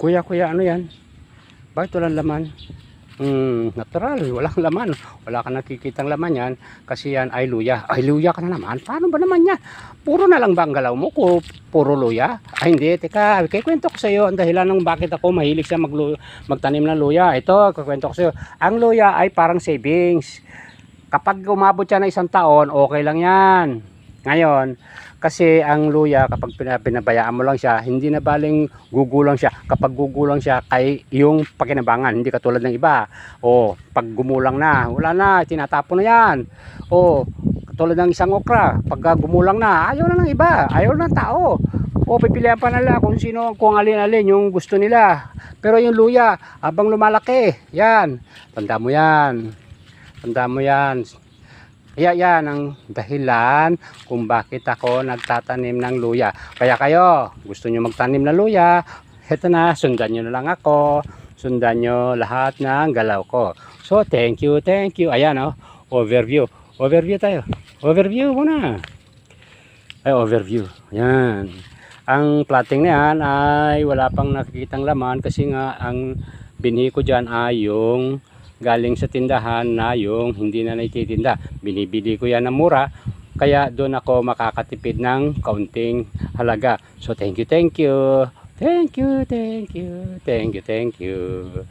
Kuya, kuya, ano yan? Bakit walang laman? Natural, walang laman. Wala ka nakikitang laman yan kasi yan ay luya. Ay, luya ka na naman. Paano ba naman yan? Puro na lang ba ang galaw mo ko? Puro luya? Ay, hindi. Teka, kikwento ko sa iyo ang dahilan ng bakit ako mahilig sa magtanim ng luya. Ito, kikwento ko sa iyo. Ang luya ay parang savings. Kapag umabot yan ng 1 taon, okay lang yan. Ngayon, kasi ang luya kapag pinabayaan mo lang siya, hindi na baling gugulang siya. Kapag gugulang siya kay yung pakinabangan, hindi katulad ng iba. O pag gumulang na, wala na, tinatapon na yan. O katulad ng isang okra, pag gumulang na, ayaw na ng iba, ayaw na ng tao. O pipilian pa nila kung sino, kung alin-alin yung gusto nila. Pero yung luya, habang lumalaki, yan, tanda mo yan. Tanda mo yan. Kaya yan ang dahilan kung bakit ako nagtatanim ng luya. Kaya kayo, gusto nyo magtanim ng luya, eto na, sundan nyo na lang ako. Sundan nyo lahat ng galaw ko. So, thank you, thank you. Ayan, oh, overview. Overview tayo. Overview muna. Ay, overview. Ayan. Ang plating na yan ay wala pang nakikitang laman kasi nga ang binhi ko dyan ay yung galing sa tindahan na yung hindi na nagtitinda. Binibili ko yan ng mura, kaya doon ako makakatipid ng kaunting halaga. So thank you, thank you. Thank you, thank you. Thank you, thank you.